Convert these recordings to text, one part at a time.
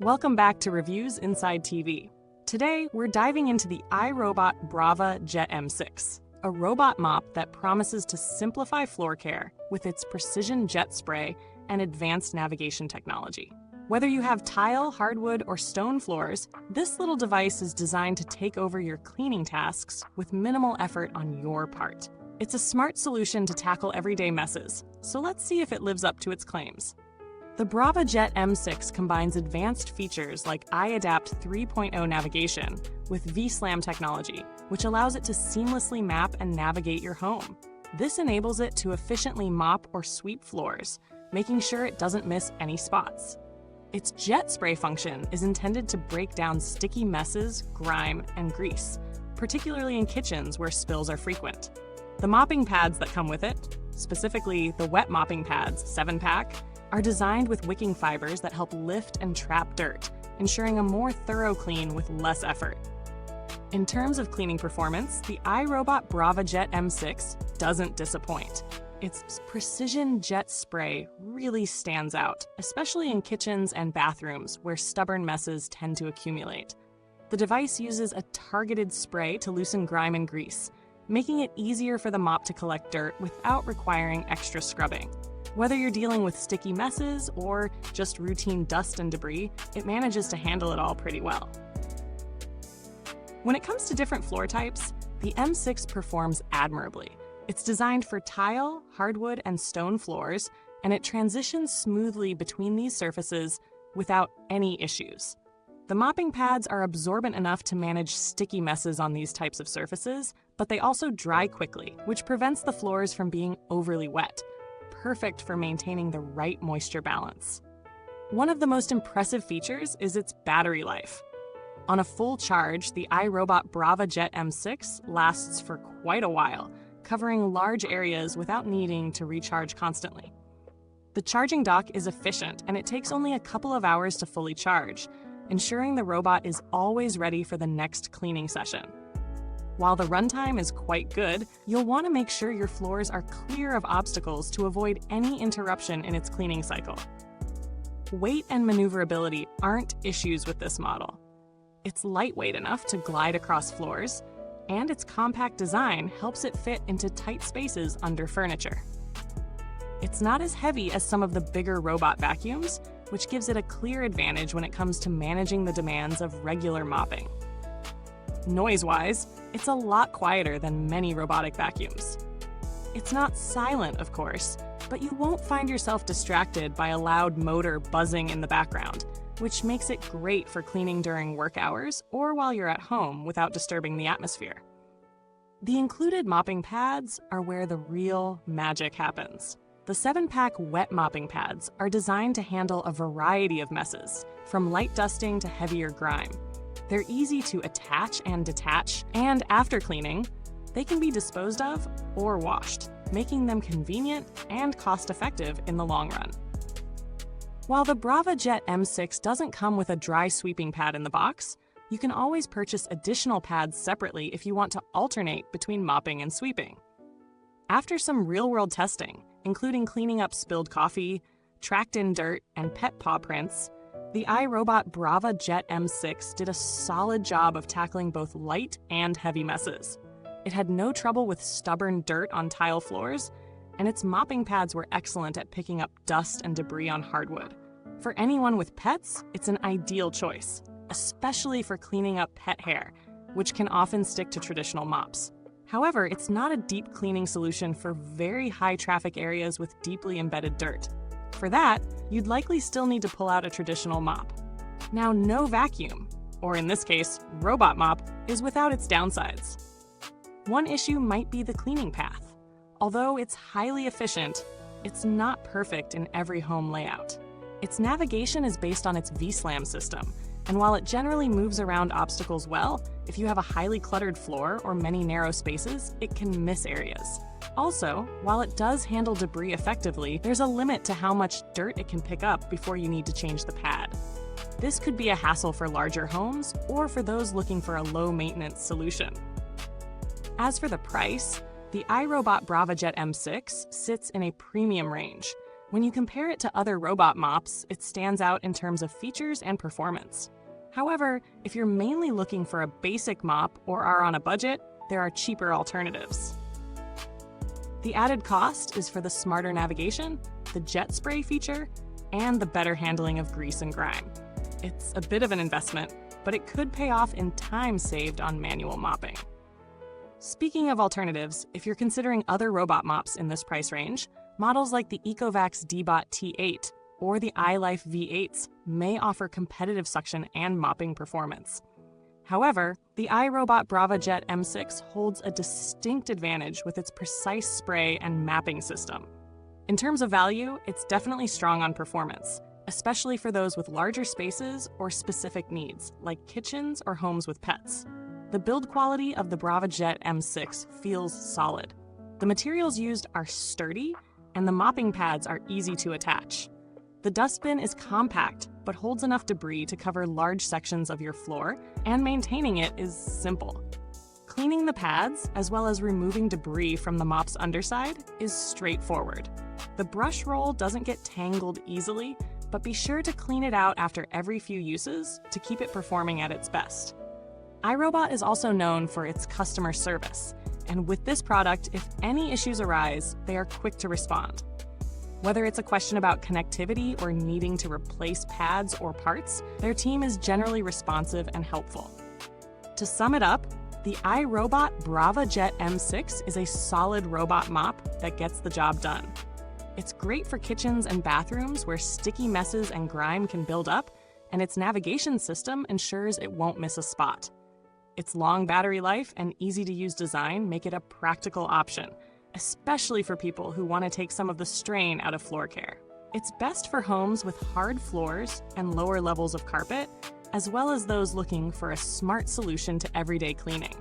Welcome back to Reviewsinsidetv. Today, we're diving into the iRobot Braava Jet M6, a robot mop that promises to simplify floor care with its precision jet spray and advanced navigation technology. Whether you have tile, hardwood, or stone floors, this little device is designed to take over your cleaning tasks with minimal effort on your part. It's a smart solution to tackle everyday messes, so let's see if it lives up to its claims. The Braava Jet M6 combines advanced features like iAdapt 3.0 navigation with vSLAM technology, which allows it to seamlessly map and navigate your home. This enables it to efficiently mop or sweep floors, making sure it doesn't miss any spots. Its jet spray function is intended to break down sticky messes, grime, and grease, particularly in kitchens where spills are frequent. The mopping pads that come with it, specifically the Wet Mopping Pads 7-pack, are designed with wicking fibers that help lift and trap dirt, ensuring a more thorough clean with less effort. In terms of cleaning performance, the iRobot Braava Jet M6 doesn't disappoint. Its precision jet spray really stands out, especially in kitchens and bathrooms where stubborn messes tend to accumulate. The device uses a targeted spray to loosen grime and grease, making it easier for the mop to collect dirt without requiring extra scrubbing. Whether you're dealing with sticky messes or just routine dust and debris, it manages to handle it all pretty well. When it comes to different floor types, the M6 performs admirably. It's designed for tile, hardwood, and stone floors, and it transitions smoothly between these surfaces without any issues. The mopping pads are absorbent enough to manage sticky messes on these types of surfaces, but they also dry quickly, which prevents the floors from being overly wet. Perfect for maintaining the right moisture balance. One of the most impressive features is its battery life. On a full charge, the iRobot Braava Jet M6 lasts for quite a while, covering large areas without needing to recharge constantly. The charging dock is efficient, and it takes only a couple of hours to fully charge, ensuring the robot is always ready for the next cleaning session. While the runtime is quite good, you'll want to make sure your floors are clear of obstacles to avoid any interruption in its cleaning cycle. Weight and maneuverability aren't issues with this model. It's lightweight enough to glide across floors, and its compact design helps it fit into tight spaces under furniture. It's not as heavy as some of the bigger robot vacuums, which gives it a clear advantage when it comes to managing the demands of regular mopping. Noise-wise, it's a lot quieter than many robotic vacuums. It's not silent, of course, but you won't find yourself distracted by a loud motor buzzing in the background, which makes it great for cleaning during work hours or while you're at home without disturbing the atmosphere. The included mopping pads are where the real magic happens. The 7-pack Wet Mopping Pads are designed to handle a variety of messes, from light dusting to heavier grime. They're easy to attach and detach, and after cleaning, they can be disposed of or washed, making them convenient and cost-effective in the long run. While the Braava Jet M6 doesn't come with a dry sweeping pad in the box, you can always purchase additional pads separately if you want to alternate between mopping and sweeping. After some real-world testing, including cleaning up spilled coffee, tracked-in dirt, and pet paw prints, the iRobot Braava Jet M6 did a solid job of tackling both light and heavy messes. It had no trouble with stubborn dirt on tile floors, and its mopping pads were excellent at picking up dust and debris on hardwood. For anyone with pets, it's an ideal choice, especially for cleaning up pet hair, which can often stick to traditional mops. However, it's not a deep cleaning solution for very high traffic areas with deeply embedded dirt. For that, you'd likely still need to pull out a traditional mop. Now, no vacuum, or in this case, robot mop, is without its downsides. One issue might be the cleaning path. Although it's highly efficient, it's not perfect in every home layout. Its navigation is based on its vSLAM system, and while it generally moves around obstacles well, if you have a highly cluttered floor or many narrow spaces, it can miss areas. Also, while it does handle debris effectively, there's a limit to how much dirt it can pick up before you need to change the pad. This could be a hassle for larger homes or for those looking for a low-maintenance solution. As for the price, the iRobot Braava Jet M6 sits in a premium range, When you compare it to other robot mops, it stands out in terms of features and performance. However, if you're mainly looking for a basic mop or are on a budget, there are cheaper alternatives. The added cost is for the smarter navigation, the jet spray feature, and the better handling of grease and grime. It's a bit of an investment, but it could pay off in time saved on manual mopping. Speaking of alternatives, if you're considering other robot mops in this price range, models like the Ecovacs D-Bot T8 or the iLife V8s may offer competitive suction and mopping performance. However, the iRobot Braava Jet M6 holds a distinct advantage with its precise spray and mapping system. In terms of value, it's definitely strong on performance, especially for those with larger spaces or specific needs, like kitchens or homes with pets. The build quality of the Braava Jet M6 feels solid. The materials used are sturdy, and the mopping pads are easy to attach. The dustbin is compact, but holds enough debris to cover large sections of your floor, and maintaining it is simple. Cleaning the pads, as well as removing debris from the mop's underside, is straightforward. The brush roll doesn't get tangled easily, but be sure to clean it out after every few uses to keep it performing at its best. iRobot is also known for its customer service, and with this product, if any issues arise, they are quick to respond. Whether it's a question about connectivity or needing to replace pads or parts, their team is generally responsive and helpful. To sum it up, the iRobot Braava Jet M6 is a solid robot mop that gets the job done. It's great for kitchens and bathrooms where sticky messes and grime can build up, and its navigation system ensures it won't miss a spot. Its long battery life and easy-to-use design make it a practical option, especially for people who want to take some of the strain out of floor care. It's best for homes with hard floors and lower levels of carpet, as well as those looking for a smart solution to everyday cleaning.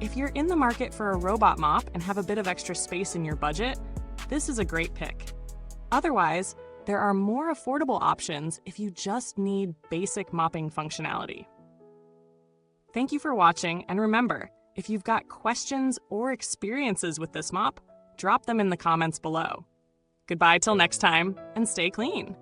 If you're in the market for a robot mop and have a bit of extra space in your budget, this is a great pick. Otherwise, there are more affordable options if you just need basic mopping functionality. Thank you for watching, and remember, if you've got questions or experiences with this mop, drop them in the comments below. Goodbye till next time, and stay clean!